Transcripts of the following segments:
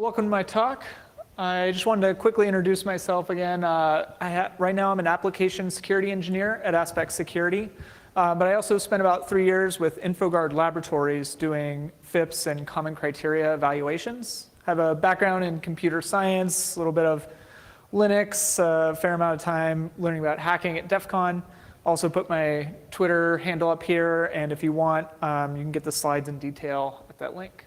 Welcome to my talk. I just wanted to quickly introduce myself again. Right now I'm an application security engineer at AppSecUSA, but I also spent about 3 years with InfoGuard Laboratories doing FIPS and common criteria evaluations. I have a background in computer science, a little bit of Linux, a fair amount of time learning about hacking at DEF CON. Also put my Twitter handle up here, and if you want, you can get the slides in detail at that link.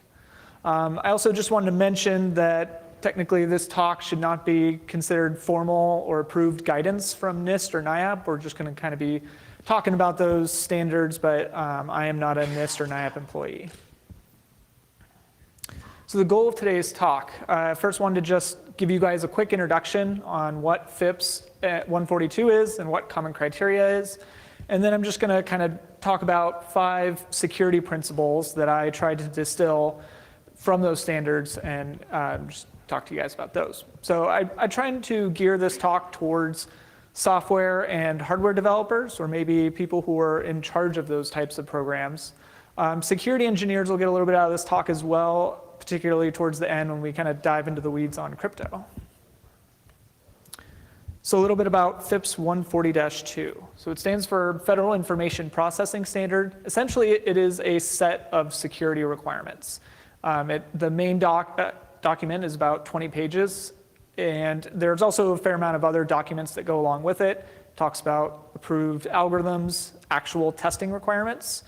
I also just wanted to mention that technically this talk should not be considered formal or approved guidance from NIST or NIAP. We're just going to kind of be talking about those standards, but I am not a NIST or NIAP employee. So the goal of today's talk, I first wanted to just give you guys a quick introduction on what FIPS 142 is and what common criteria is. And then I'm just going to kind of talk about 5 security principles that I tried to distill from those standards and just talk to you guys about those. So I tried to gear this talk towards software and hardware developers, or maybe people who are in charge of those types of programs. Security engineers will get a little bit out of this talk as well, particularly towards the end when we kind of dive into the weeds on crypto. So a little bit about FIPS 140-2. So it stands for Federal Information Processing Standard. Essentially, it is a set of security requirements. The main document is about 20 pages, and there's also a fair amount of other documents that go along with it. It talks about approved algorithms, actual testing requirements.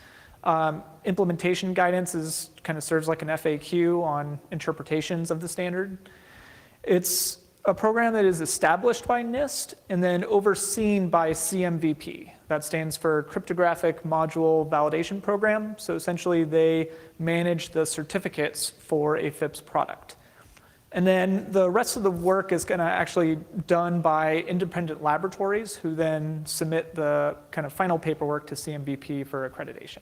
Implementation guidance kind of serves like an FAQ on interpretations of the standard. It's a program that is established by NIST and then overseen by CMVP. That stands for Cryptographic Module Validation Program. So essentially, they manage the certificates for a FIPS product. And then the rest of the work is going to actually done by independent laboratories who then submit the kind of final paperwork to CMVP for accreditation.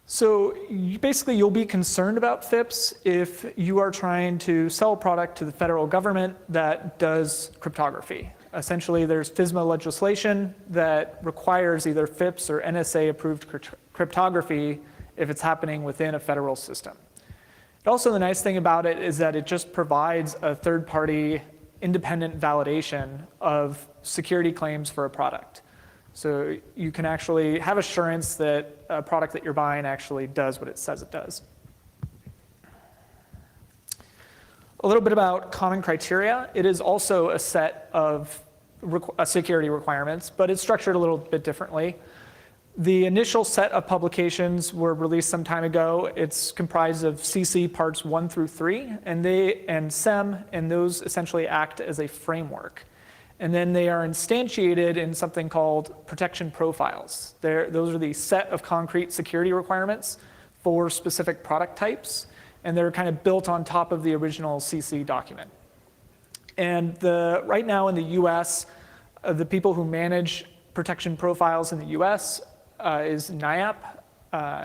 So basically, you'll be concerned about FIPS if you are trying to sell a product to the federal government that does cryptography. Essentially, there's FISMA legislation that requires either FIPS or NSA-approved cryptography if it's happening within a federal system. Also, the nice thing about it is that it just provides a third-party independent validation of security claims for a product. So you can actually have assurance that a product that you're buying actually does what it says it does. A little bit about common criteria. It is also a set of security requirements, but it's structured a little bit differently. The initial set of publications were released some time ago. It's comprised of CC parts 1 through 3, and SEM, and those essentially act as a framework. And then they are instantiated in something called protection profiles. Those are the set of concrete security requirements for specific product types, and they're kind of built on top of the original CC document. And right now in the US, the people who manage protection profiles in the US is NIAP,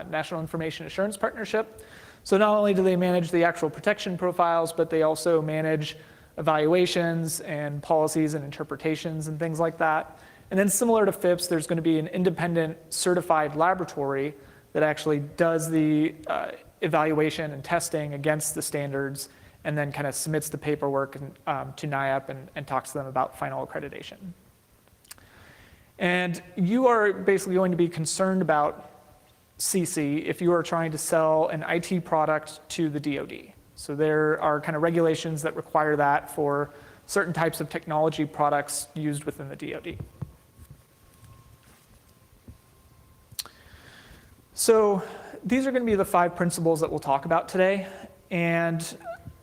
National Information Assurance Partnership. So not only do they manage the actual protection profiles, but they also manage evaluations and policies and interpretations and things like that. And then similar to FIPS, there's going to be an independent certified laboratory that actually does the evaluation and testing against the standards and then kind of submits the paperwork to NIAP and talks to them about final accreditation. And you are basically going to be concerned about CC if you are trying to sell an IT product to the DoD. So there are kind of regulations that require that for certain types of technology products used within the DoD. So these are going to be the 5 principles that we'll talk about today. And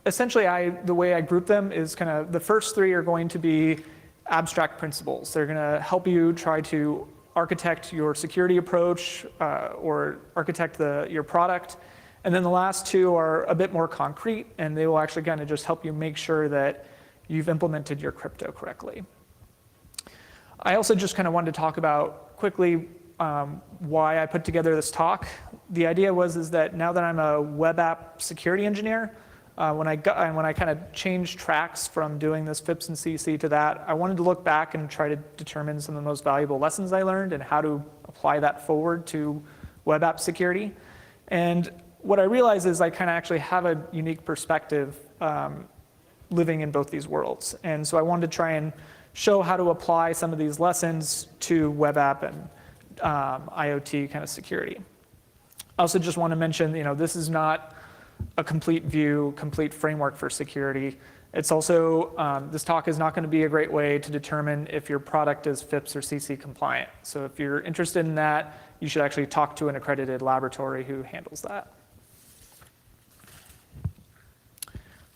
essentially, the way I group them is kind of the first 3 are going to be abstract principles. They're going to help you try to architect your security approach or architect your product. And then the last 2 are a bit more concrete, and they will actually kind of just help you make sure that you've implemented your crypto correctly. I also just kind of wanted to talk about quickly why I put together this talk. The idea is that now that I'm a web app security engineer, when I kind of changed tracks from doing this FIPS and CC to that, I wanted to look back and try to determine some of the most valuable lessons I learned and how to apply that forward to web app security. And what I realize is I kind of actually have a unique perspective living in both these worlds. And so I wanted to try and show how to apply some of these lessons to web app and IoT kind of security. I also just want to mention, this is not a complete view, complete framework for security. It's also, this talk is not going to be a great way to determine if your product is FIPS or CC compliant. So if you're interested in that, you should actually talk to an accredited laboratory who handles that.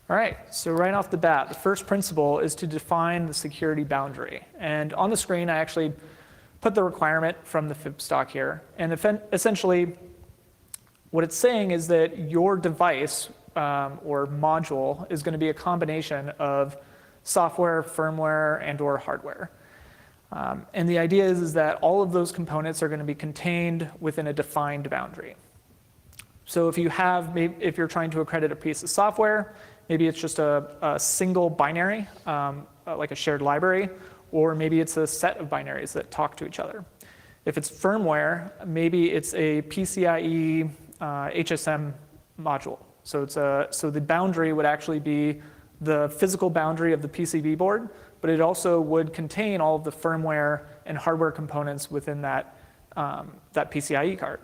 All right, so right off the bat, the first principle is to define the security boundary. And on the screen, I actually put the requirement from the FIPS doc here. And essentially, what it's saying is that your device or module is going to be a combination of software, firmware, and or hardware. And the idea is that all of those components are going to be contained within a defined boundary. So if you're trying to accredit a piece of software, maybe it's just a single binary, like a shared library, or maybe it's a set of binaries that talk to each other. If it's firmware, maybe it's a PCIe HSM module. So the boundary would actually be the physical boundary of the PCB board, but it also would contain all of the firmware and hardware components within that PCIe card.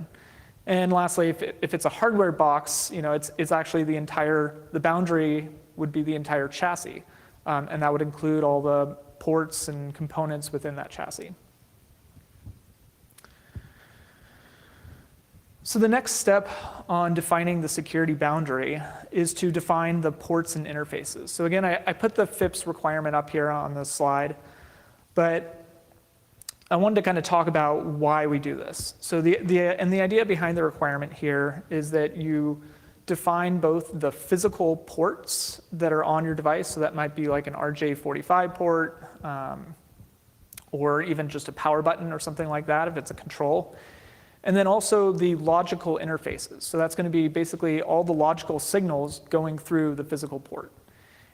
And lastly, if it's a hardware box, it's actually the boundary would be the entire chassis, and that would include all the ports and components within that chassis. So the next step on defining the security boundary is to define the ports and interfaces. So again, I put the FIPS requirement up here on the slide, but I wanted to kind of talk about why we do this. So the idea behind the requirement here is that you define both the physical ports that are on your device, so that might be like an RJ45 port, or even just a power button or something like that if it's a control. And then also the logical interfaces. So that's going to be basically all the logical signals going through the physical port.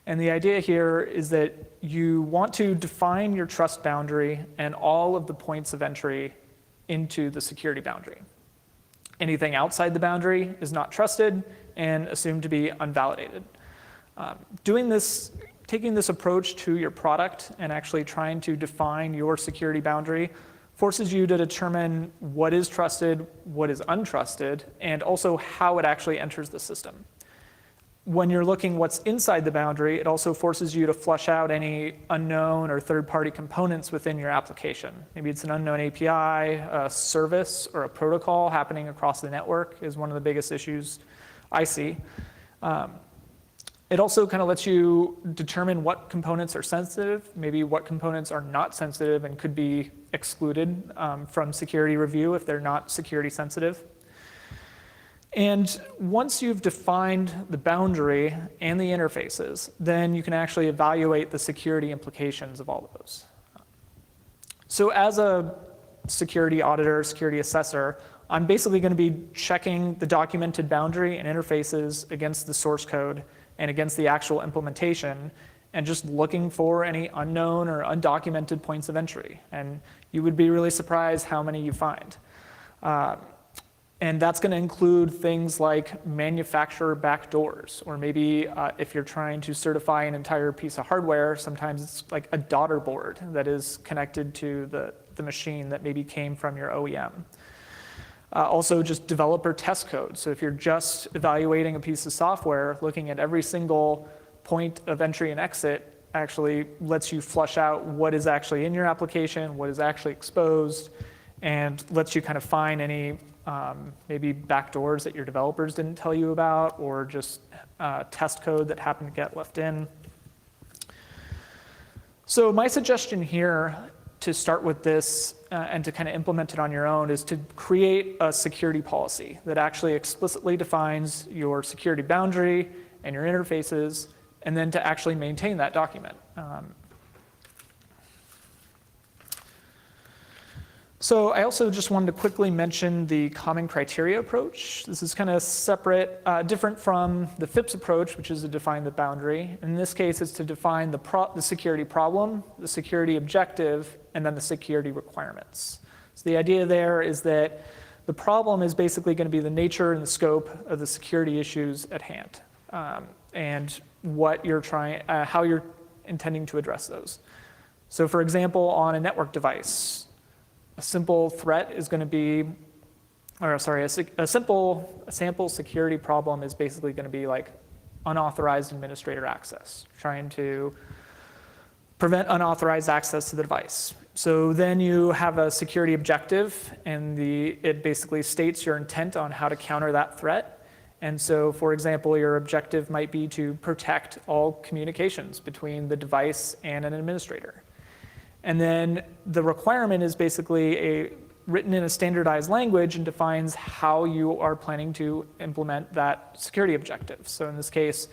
And the idea here is that you want to define your trust boundary and all of the points of entry into the security boundary. Anything outside the boundary is not trusted and assumed to be unvalidated. Taking this approach to your product and actually trying to define your security boundary forces you to determine what is trusted, what is untrusted, and also how it actually enters the system. When you're looking what's inside the boundary, it also forces you to flush out any unknown or third-party components within your application. Maybe it's an unknown API, a service, or a protocol happening across the network is one of the biggest issues I see. It also kind of lets you determine what components are sensitive, maybe what components are not sensitive and could be excluded from security review if they're not security sensitive. And once you've defined the boundary and the interfaces, then you can actually evaluate the security implications of all of those. So as a security auditor, security assessor, I'm basically going to be checking the documented boundary and interfaces against the source code and against the actual implementation, and just looking for any unknown or undocumented points of entry. And you would be really surprised how many you find. And that's going to include things like manufacturer backdoors, or maybe if you're trying to certify an entire piece of hardware, sometimes it's like a daughter board that is connected to the machine that maybe came from your OEM. Also just developer test code. So if you're just evaluating a piece of software, looking at every single point of entry and exit actually lets you flush out what is actually in your application, what is actually exposed, and lets you kind of find any maybe backdoors that your developers didn't tell you about, or just test code that happened to get left in. So my suggestion here to start with this and to kind of implement it on your own is to create a security policy that actually explicitly defines your security boundary and your interfaces, and then to actually maintain that document. So I also just wanted to quickly mention the common criteria approach. This is kind of separate, different from the FIPS approach, which is to define the boundary. In this case, it's to define the security problem, the security objective, and then the security requirements. So the idea there is that The problem is basically going to be the nature and the scope of the security issues at hand, and what you're how you're intending to address those. So for example, on a network device, a simple threat is going to be, or sorry, a sample security problem is basically going to be like unauthorized administrator access, trying to prevent unauthorized access to the device. So then you have a security objective, and it basically states your intent on how to counter that threat. And so, for example, your objective might be to protect all communications between the device and an administrator. And then the requirement is basically written in a standardized language and defines how you are planning to implement that security objective. So in this case,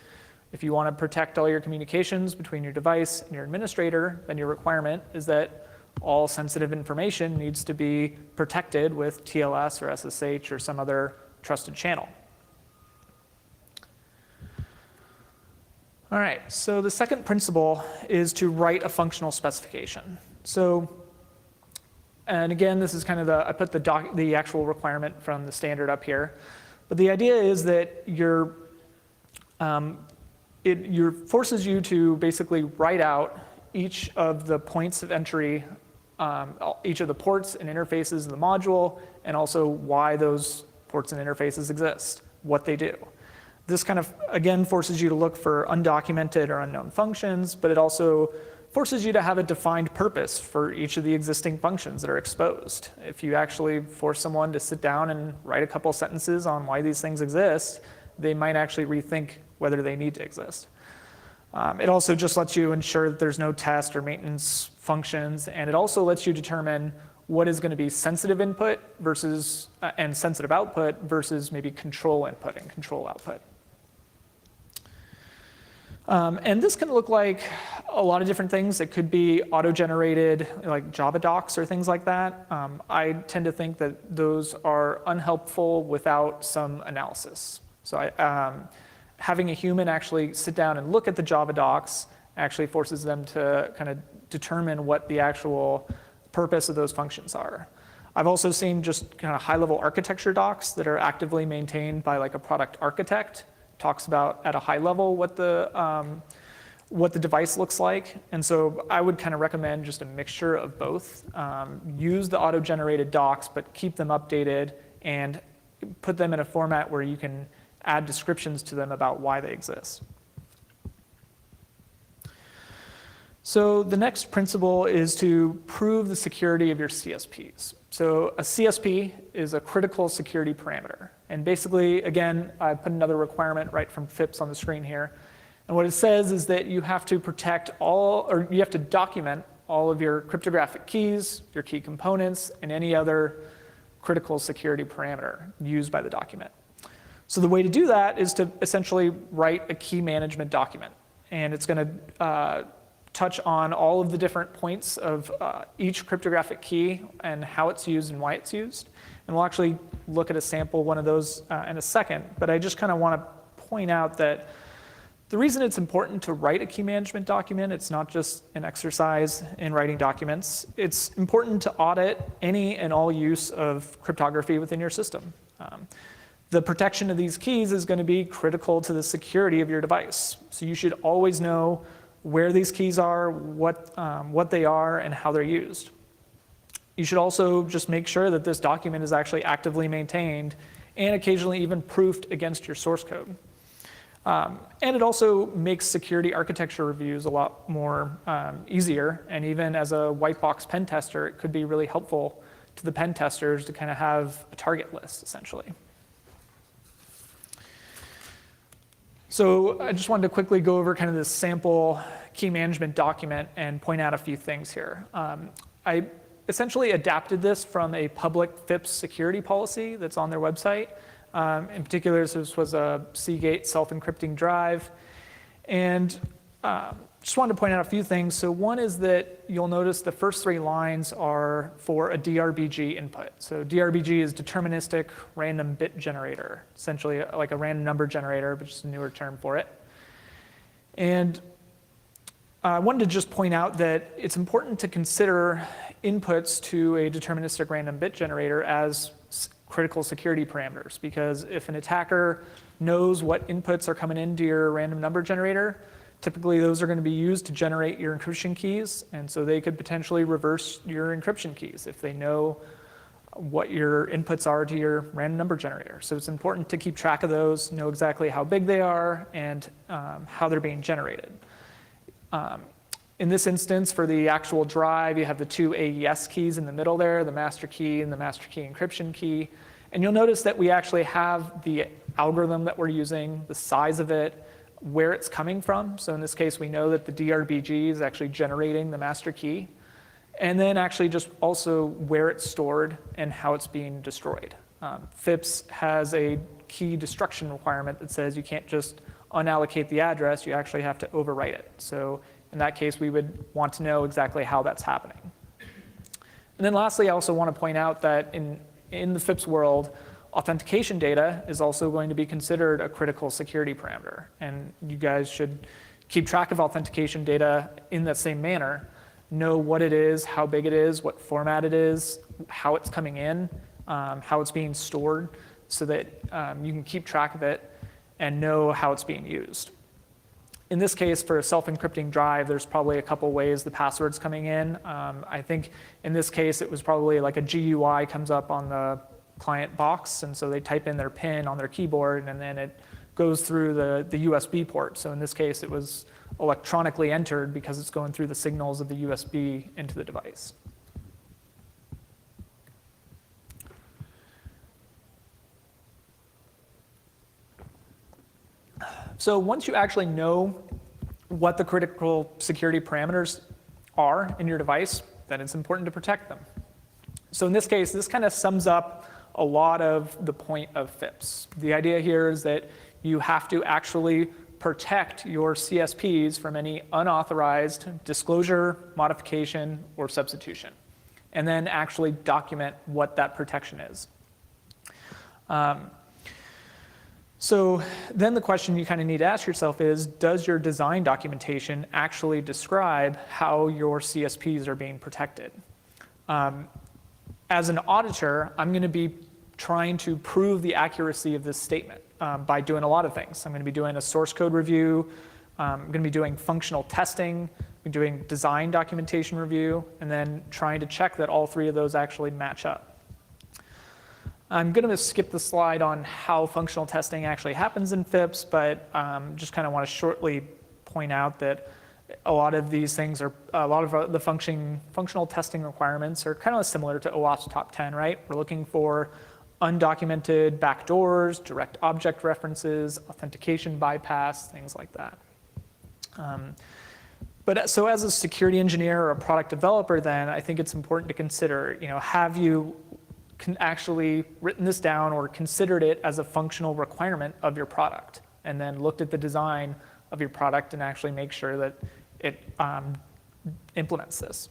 if you want to protect all your communications between your device and your administrator, then your requirement is that all sensitive information needs to be protected with TLS or SSH or some other trusted channel. All right, so the second principle is to write a functional specification. So, and again, this is kind of I put the actual requirement from the standard up here. But the idea is that it forces you to basically write out each of the points of entry, each of the ports and interfaces in the module, and also why those ports and interfaces exist, what they do. This kind of, again, forces you to look for undocumented or unknown functions, but it also forces you to have a defined purpose for each of the existing functions that are exposed. If you actually force someone to sit down and write a couple sentences on why these things exist, they might actually rethink whether they need to exist. It also just lets you ensure that there's no test or maintenance functions, and it also lets you determine what is going to be sensitive input versus and sensitive output versus maybe control input and control output. And this can look like a lot of different things. It could be auto-generated, like Java docs or things like that. I tend to think that those are unhelpful without some analysis. So having a human actually sit down and look at the Java docs actually forces them to kind of determine what the actual purpose of those functions are. I've also seen just kind of high-level architecture docs that are actively maintained by like a product architect. Talks about at a high level what the device looks like. And so I would kind of recommend just a mixture of both. Use the auto-generated docs, but keep them updated and put them in a format where you can add descriptions to them about why they exist. So the next principle is to prove the security of your CSPs. So a CSP is a critical security parameter. And basically, again, I put another requirement right from FIPS on the screen here. And what it says is that you have to protect or you have to document all of your cryptographic keys, your key components, and any other critical security parameter used by the document. So the way to do that is to essentially write a key management document. And it's going to touch on all of the different points of each cryptographic key and how it's used and why it's used. And we'll actually look at a sample one of those in a second. But I just kind of want to point out that the reason it's important to write a key management document, it's not just an exercise in writing documents. It's important to audit any and all use of cryptography within your system. The protection of these keys is going to be critical to the security of your device. So you should always know where these keys are, what they are, and how they're used. You should also just make sure that this document is actually actively maintained and occasionally even proofed against your source code. And it also makes security architecture reviews a lot more easier. And even as a white box pen tester, it could be really helpful to the pen testers to kind of have a target list, essentially. So I just wanted to quickly go over kind of this sample key management document and point out a few things here. I essentially adapted this from a public FIPS security policy that's on their website. In particular, this was a Seagate self-encrypting drive. And just wanted to point out a few things. So one is that you'll notice the first 3 lines are for a DRBG input. So DRBG is deterministic random bit generator, essentially like a random number generator, but just a newer term for it. And I wanted to just point out that it's important to consider inputs to a deterministic random bit generator as critical security parameters, because if an attacker knows what inputs are coming into your random number generator, typically those are going to be used to generate your encryption keys, and so they could potentially reverse your encryption keys if they know what your inputs are to your random number generator. So it's important to keep track of those, know exactly how big they are, and how they're being generated. In this instance, for the actual drive, you have the two AES keys in the middle there, the master key and the master key encryption key. And you'll notice that we actually have the algorithm that we're using, the size of it, where it's coming from. So in this case, we know that the DRBG is actually generating the master key. And then actually just also where it's stored and how it's being destroyed. FIPS has a key destruction requirement that says you can't just unallocate the address, you actually have to overwrite it. So in that case, we would want to know exactly how that's happening. And then lastly, I also want to point out that in the FIPS world, authentication data is also going to be considered a critical security parameter. And you guys should keep track of authentication data in that same manner. Know what it is, how big it is, what format it is, how it's coming in, how it's being stored, so that you can keep track of it and know how it's being used. In this case, for a self-encrypting drive, there's probably a couple ways the password's coming in. I think in this case, it was probably like a GUI comes up on the client box, and so they type in their PIN on their keyboard, and then it goes through the USB port. So in this case, it was electronically entered because it's going through the signals of the USB into the device. So once you actually know what the critical security parameters are in your device, then it's important to protect them. So in this case, this kind of sums up a lot of the point of FIPS. The idea here is that you have to actually protect your CSPs from any unauthorized disclosure, modification, or substitution, and then actually document what that protection is. So then the question you kind of need to ask yourself is, does your design documentation actually describe how your CSPs are being protected? As an auditor, I'm going to be trying to prove the accuracy of this statement by doing a lot of things. I'm going to be doing a source code review. I'm going to be doing functional testing. I'm doing design documentation review, and then trying to check that all three of those actually match up. I'm going to skip the slide on how functional testing actually happens in FIPS, but just kind of want to shortly point out that a lot of these things are, a lot of the functional testing requirements are kind of similar to OWASP top 10, right? We're looking for undocumented backdoors, direct object references, authentication bypass, things like that. But so as a security engineer or a product developer, then I think it's important to consider, have you actually written this down or considered it as a functional requirement of your product, and then looked at the design of your product and actually make sure that it implements this?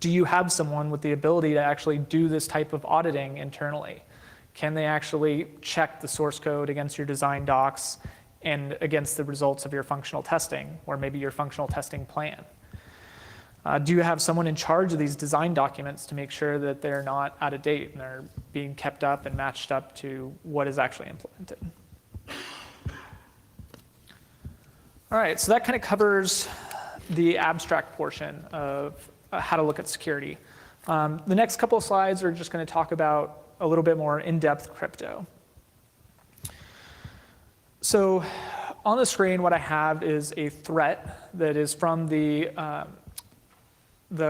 Do you have someone with the ability to actually do this type of auditing internally? Can they actually check the source code against your design docs and against the results of your functional testing, or maybe your functional testing plan? Do you have someone in charge of these design documents to make sure that they're not out of date and they're being kept up and matched up to what is actually implemented? All right, so that kind of covers the abstract portion of how to look at security. The next couple of slides are just going to talk about a little bit more in-depth crypto. So on the screen, what I have is a threat that is from the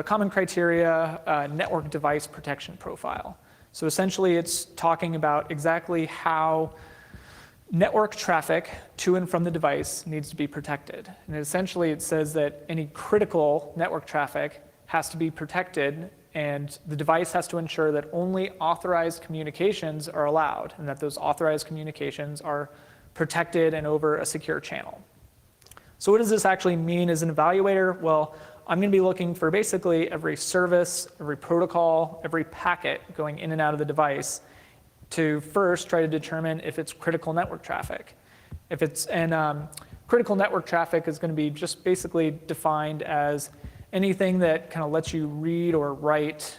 Common Criteria Network Device Protection Profile. So essentially, it's talking about exactly how network traffic to and from the device needs to be protected. And essentially, it says that any critical network traffic has to be protected, and the device has to ensure that only authorized communications are allowed, and that those authorized communications are protected and over a secure channel. So what does this actually mean as an evaluator? Well, I'm going to be looking for basically every service, every protocol, every packet going in and out of the device to first try to determine if it's critical network traffic. Critical network traffic is going to be just basically defined as anything that kind of lets you read or write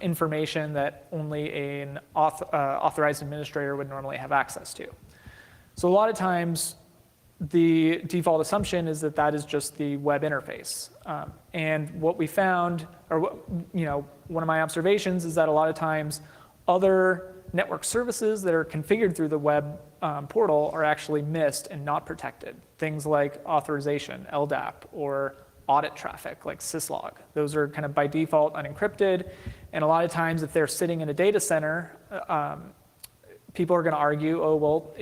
information that only an authorized administrator would normally have access to. So a lot of times, the default assumption is that that is just the web interface. And what we found, or one of my observations is that a lot of times other network services that are configured through the web portal are actually missed and not protected. Things like authorization, LDAP, or audit traffic like syslog. Those are kind of by default unencrypted. And a lot of times if they're sitting in a data center, people are going to argue, oh, well,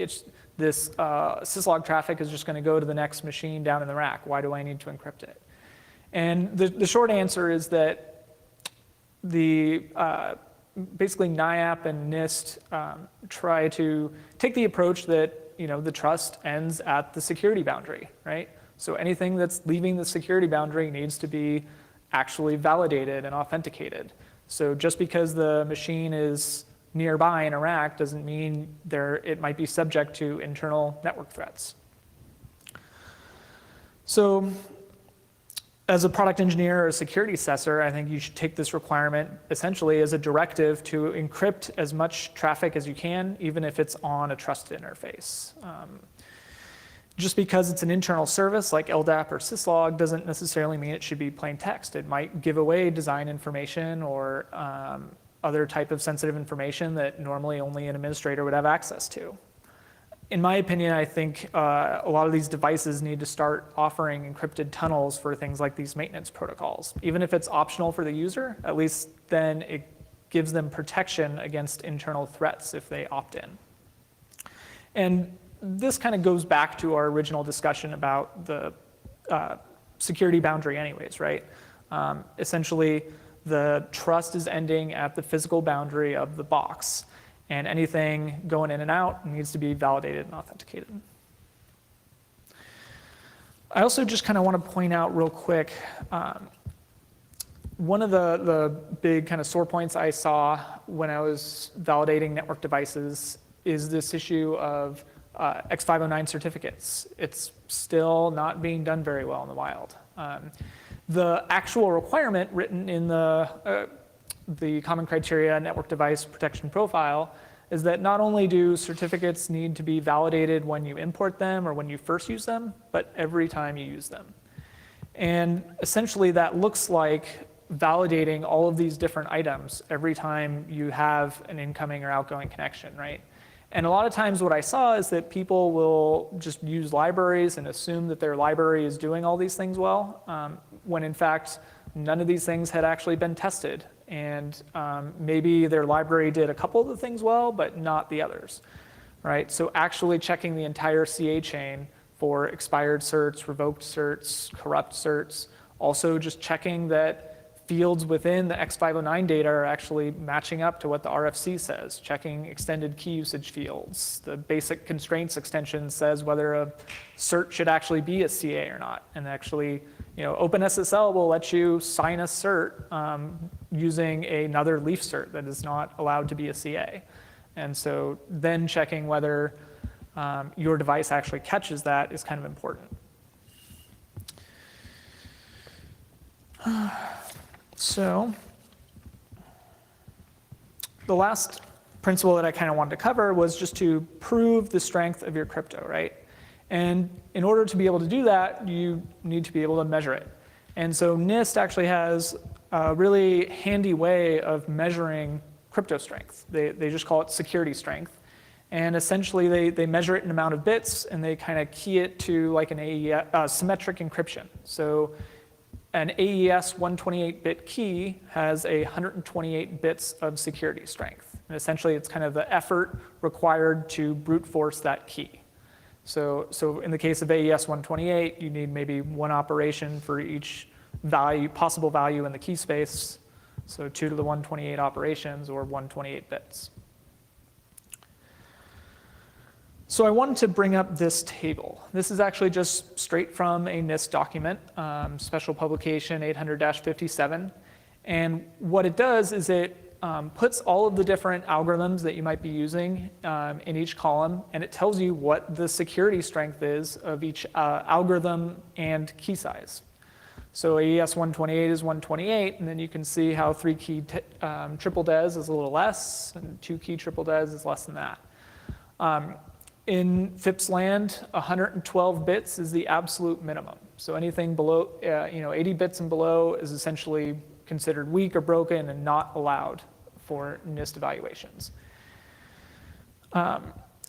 this syslog traffic is just going to go to the next machine down in the rack. Why do I need to encrypt it? And the short answer is that basically NIAP and NIST try to take the approach that the trust ends at the security boundary, right? So anything that's leaving the security boundary needs to be actually validated and authenticated. So just because the machine is nearby in a rack doesn't mean it might be subject to internal network threats. So as a product engineer or a security assessor, I think you should take this requirement essentially as a directive to encrypt as much traffic as you can, even if it's on a trusted interface. Just because it's an internal service like LDAP or syslog doesn't necessarily mean it should be plain text. It might give away design information or other type of sensitive information that normally only an administrator would have access to. In my opinion, I think a lot of these devices need to start offering encrypted tunnels for things like these maintenance protocols. Even if it's optional for the user, at least then it gives them protection against internal threats if they opt in. And this kind of goes back to our original discussion about the security boundary anyways, right? Essentially, the trust is ending at the physical boundary of the box. And anything going in and out needs to be validated and authenticated. I also just kind of want to point out real quick, one of the big kind of sore points I saw when I was validating network devices is this issue of X509 certificates. It's still not being done very well in the wild. The actual requirement written in the Common Criteria Network Device Protection Profile is that not only do certificates need to be validated when you import them or when you first use them, but every time you use them. And essentially that looks like validating all of these different items every time you have an incoming or outgoing connection, right? And a lot of times what I saw is that people will just use libraries and assume that their library is doing all these things well, when in fact, none of these things had actually been tested. And maybe their library did a couple of the things well, but not the others, right? So actually checking the entire CA chain for expired certs, revoked certs, corrupt certs, also just checking that fields within the X509 data are actually matching up to what the RFC says, checking extended key usage fields. The basic constraints extension says whether a cert should actually be a CA or not. And actually, OpenSSL will let you sign a cert using another leaf cert that is not allowed to be a CA. And so then checking whether your device actually catches that is kind of important. So the last principle that I kind of wanted to cover was just to prove the strength of your crypto, right? And in order to be able to do that, you need to be able to measure it. And so NIST actually has a really handy way of measuring crypto strength. They just call it security strength. And essentially, they measure it in amount of bits, and they kind of key it to like an AES, symmetric encryption. So an AES 128-bit key has 128 bits of security strength. And essentially, it's kind of the effort required to brute force that key. So in the case of AES 128, you need maybe one operation for each possible value in the key space. So 2 to the 128 operations, or 128 bits. So I wanted to bring up this table. This is actually just straight from a NIST document, special publication 800-57. And what it does is it puts all of the different algorithms that you might be using in each column, and it tells you what the security strength is of each algorithm and key size. So AES 128 is 128, and then you can see how 3-key triple DES is a little less, and 2-key triple DES is less than that. In FIPS land, 112 bits is the absolute minimum. So anything below, 80 bits and below is essentially considered weak or broken and not allowed for NIST evaluations.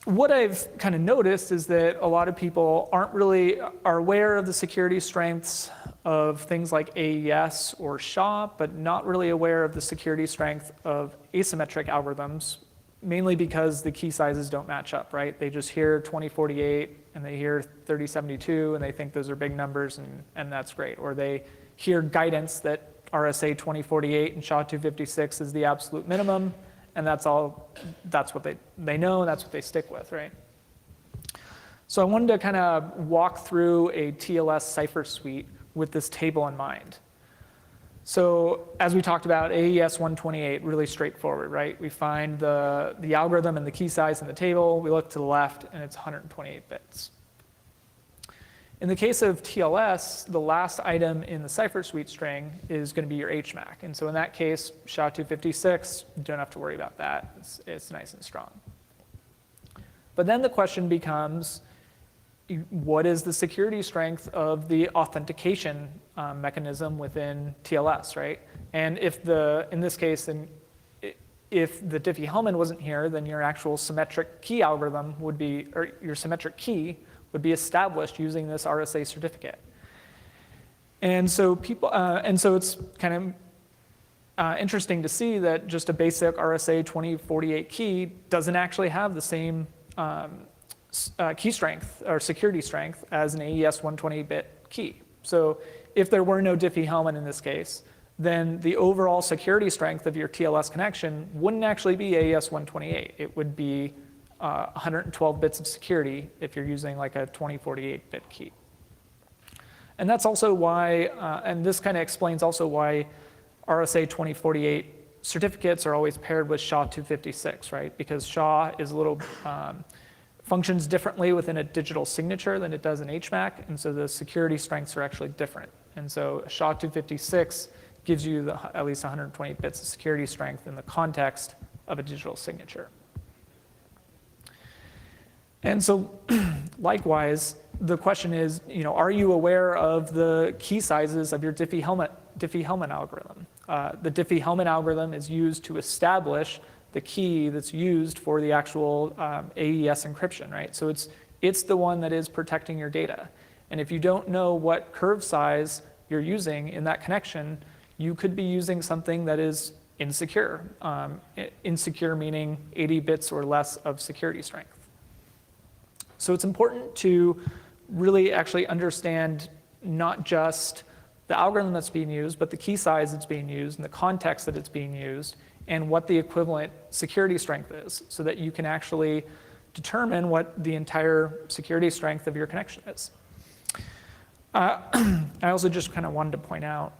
What I've kind of noticed is that a lot of people are aware of the security strengths of things like AES or SHA, but not really aware of the security strength of asymmetric algorithms, mainly because the key sizes don't match up, right? They just hear 2048 and they hear 3072 and they think those are big numbers and that's great. Or they hear guidance that RSA 2048 and SHA 256 is the absolute minimum, and that's what they know, and that's what they stick with, right? So I wanted to kind of walk through a TLS cipher suite with this table in mind. So as we talked about, AES 128, really straightforward, right? We find the algorithm and the key size in the table, we look to the left, and it's 128 bits. In the case of TLS, the last item in the cipher suite string is going to be your HMAC. And so in that case, SHA 256, you don't have to worry about that. It's nice and strong. But then the question becomes, what is the security strength of the authentication mechanism within TLS, right? And in this case, if the Diffie-Hellman wasn't here, then your actual symmetric key algorithm would be, or your symmetric key would be established using this RSA certificate. And so it's kind of interesting to see that just a basic RSA 2048 key doesn't actually have the same key strength or security strength as an AES 128-bit key. So if there were no Diffie-Hellman in this case, then the overall security strength of your TLS connection wouldn't actually be AES 128. It would be 112 bits of security if you're using like a 2048-bit key. And that's also why, and this kind of explains also why RSA 2048 certificates are always paired with SHA 256, right? Because SHA is a little, functions differently within a digital signature than it does in HMAC, and so the security strengths are actually different. And so SHA 256 gives you at least 120 bits of security strength in the context of a digital signature. And so likewise, the question is, are you aware of the key sizes of your Diffie-Hellman algorithm? The Diffie-Hellman algorithm is used to establish the key that's used for the actual AES encryption, right? So it's the one that is protecting your data. And if you don't know what curve size you're using in that connection, you could be using something that is insecure. Insecure meaning 80 bits or less of security strength. So it's important to really actually understand not just the algorithm that's being used, but the key size that's being used and the context that it's being used and what the equivalent security strength is so that you can actually determine what the entire security strength of your connection is. I also just kind of wanted to point out,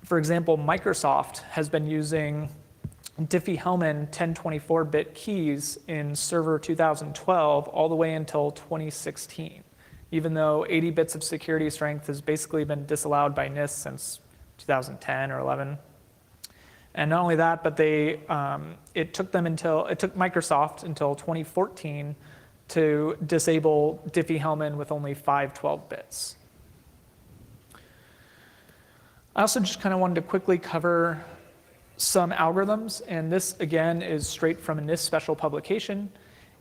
for example, Microsoft has been using Diffie-Hellman 1024-bit keys in Server 2012 all the way until 2016, even though 80 bits of security strength has basically been disallowed by NIST since 2010 or 11. And not only that, but it took Microsoft until 2014 to disable Diffie-Hellman with only 512 bits. I also just kind of wanted to quickly cover some algorithms, and this again is straight from a NIST special publication.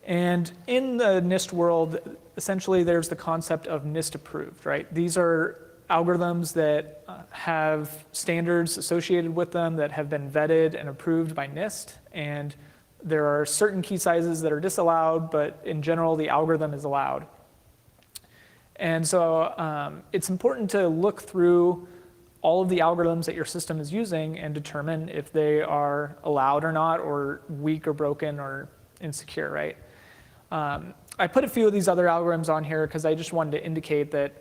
And in the NIST world, essentially there's the concept of NIST approved, right? These are algorithms that have standards associated with them that have been vetted and approved by NIST, and there are certain key sizes that are disallowed, but in general the algorithm is allowed. And so it's important to look through all of the algorithms that your system is using and determine if they are allowed or not, or weak or broken or insecure, right? I put a few of these other algorithms on here because I just wanted to indicate that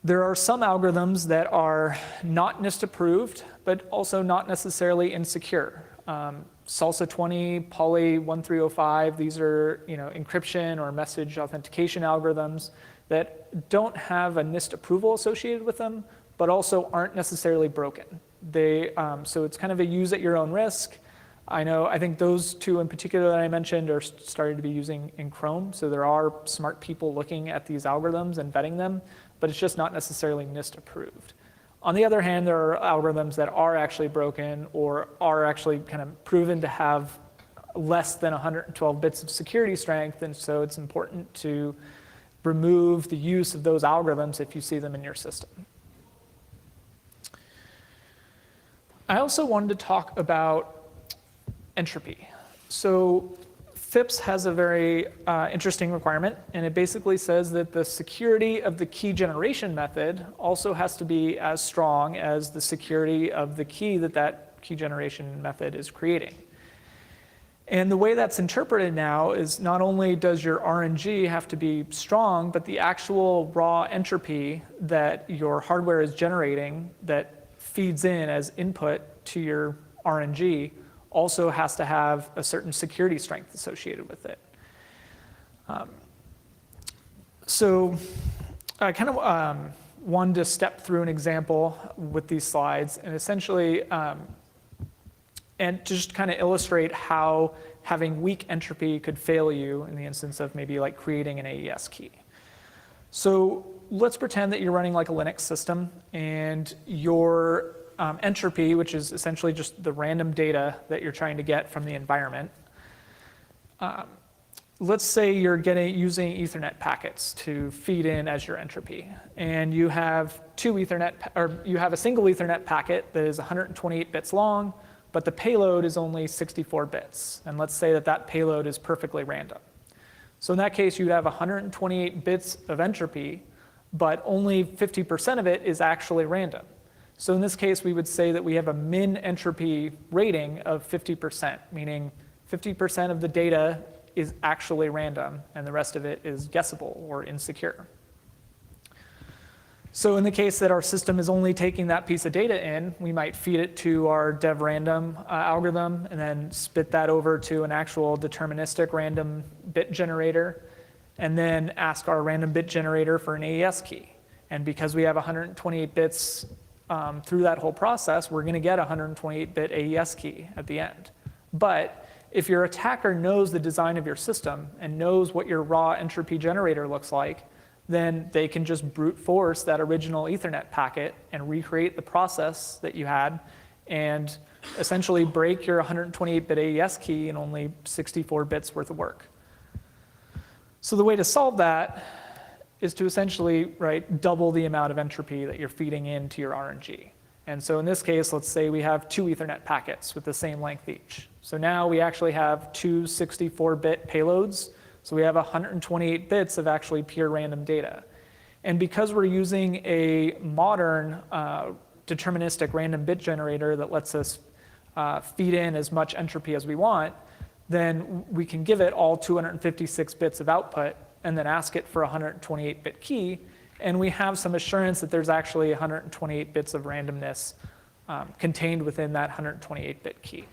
there are some algorithms that are not NIST approved, but also not necessarily insecure. Salsa 20, Poly 1305, these are encryption or message authentication algorithms that don't have a NIST approval associated with them, but also aren't necessarily broken. So it's kind of a use at your own risk. I think those two in particular that I mentioned are starting to be using in Chrome. So there are smart people looking at these algorithms and vetting them, but it's just not necessarily NIST approved. On the other hand, there are algorithms that are actually broken or are actually kind of proven to have less than 112 bits of security strength, and so it's important to remove the use of those algorithms if you see them in your system. I also wanted to talk about entropy. So FIPS has a very interesting requirement, and it basically says that the security of the key generation method also has to be as strong as the security of the key that key generation method is creating. And the way that's interpreted now is not only does your RNG have to be strong, but the actual raw entropy that your hardware is generating that feeds in as input to your RNG also has to have a certain security strength associated with it. So I kind of wanted to step through an example with these slides and essentially and just kind of illustrate how having weak entropy could fail you in the instance of maybe like creating an AES key. So let's pretend that you're running like a Linux system and your entropy, which is essentially just the random data that you're trying to get from the environment. Let's say you're using Ethernet packets to feed in as your entropy, and you have you have a single Ethernet packet that is 128 bits long, but the payload is only 64 bits. And let's say that payload is perfectly random. So in that case, you'd have 128 bits of entropy, but only 50% of it is actually random. So in this case, we would say that we have a min entropy rating of 50%, meaning 50% of the data is actually random, and the rest of it is guessable or insecure. So in the case that our system is only taking that piece of data in, we might feed it to our dev random algorithm and then spit that over to an actual deterministic random bit generator, and then ask our random bit generator for an AES key. And because we have 128 bits through that whole process, we're going to get a 128-bit AES key at the end. But if your attacker knows the design of your system and knows what your raw entropy generator looks like, then they can just brute force that original Ethernet packet and recreate the process that you had and essentially break your 128-bit AES key in only 64 bits worth of work. So the way to solve that is to essentially double the amount of entropy that you're feeding into your RNG. And so in this case, let's say we have 2 Ethernet packets with the same length each. So now we actually have 2 64-bit payloads. So we have 128 bits of actually pure random data. And because we're using a modern deterministic random bit generator that lets us feed in as much entropy as we want, then we can give it all 256 bits of output and then ask it for a 128-bit key. And we have some assurance that there's actually 128 bits of randomness contained within that 128-bit key.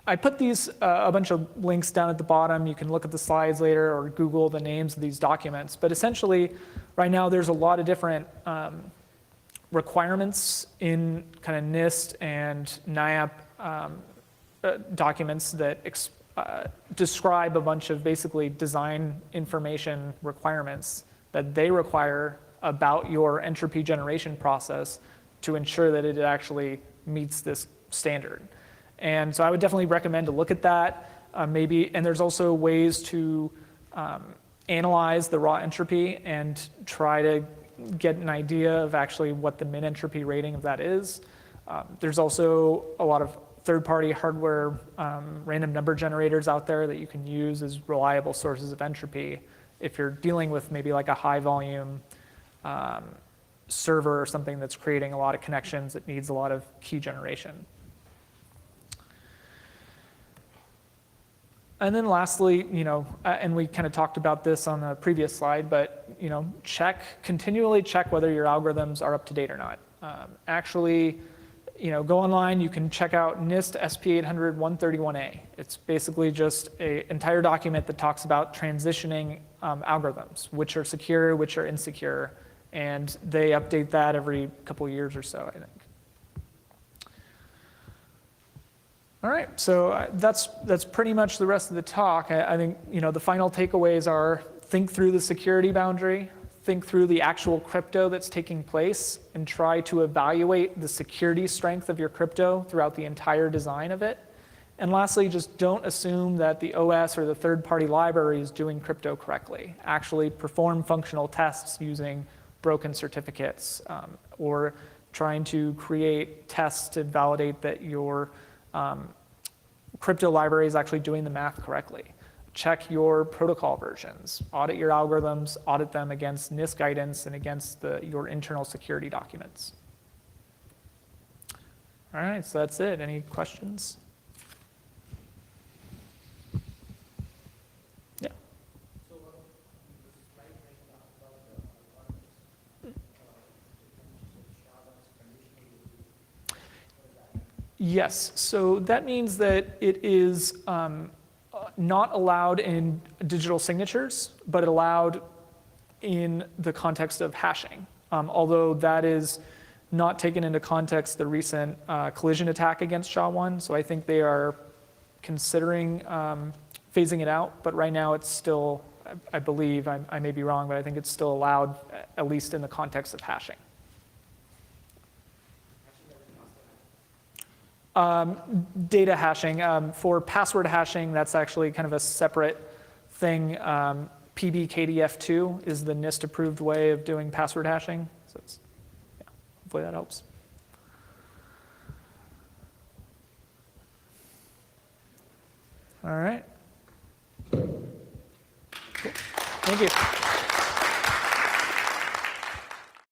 I put these a bunch of links down at the bottom. You can look at the slides later or Google the names of these documents. But essentially, right now, there's a lot of different requirements in kind of NIST and NIAP documents that describe a bunch of basically design information requirements that they require about your entropy generation process to ensure that it actually meets this standard. And so I would definitely recommend to look at that. And there's also ways to analyze the raw entropy and try to get an idea of actually what the min entropy rating of that is. There's also a lot of third-party hardware random number generators out there that you can use as reliable sources of entropy if you're dealing with maybe like a high volume server or something that's creating a lot of connections that needs a lot of key generation. And then lastly, and we kind of talked about this on the previous slide, but continually check whether your algorithms are up to date or not. Actually, go online, you can check out NIST SP 800 131A. It's basically just an entire document that talks about transitioning algorithms, which are secure, which are insecure, and they update that every couple of years or so, I think. All right, so that's pretty much the rest of the talk. I think the final takeaways are think through the security boundary, think through the actual crypto that's taking place, and try to evaluate the security strength of your crypto throughout the entire design of it. And lastly, just don't assume that the OS or the third-party library is doing crypto correctly. Actually perform functional tests using broken certificates or trying to create tests to validate that your crypto library is actually doing the math correctly. Check your protocol versions, audit your algorithms, audit them against NIST guidance and against your internal security documents. All right, so that's it. Any questions? Yeah. Yes, so that means that it is not allowed in digital signatures, but allowed in the context of hashing. Although that is not taken into context the recent collision attack against SHA-1, so I think they are considering phasing it out, but right now it's still, I believe, I may be wrong, but I think it's still allowed, at least in the context of hashing. Data hashing. For password hashing, that's actually kind of a separate thing. PBKDF2 is the NIST-approved way of doing password hashing. So hopefully that helps. All right. Cool. Thank you.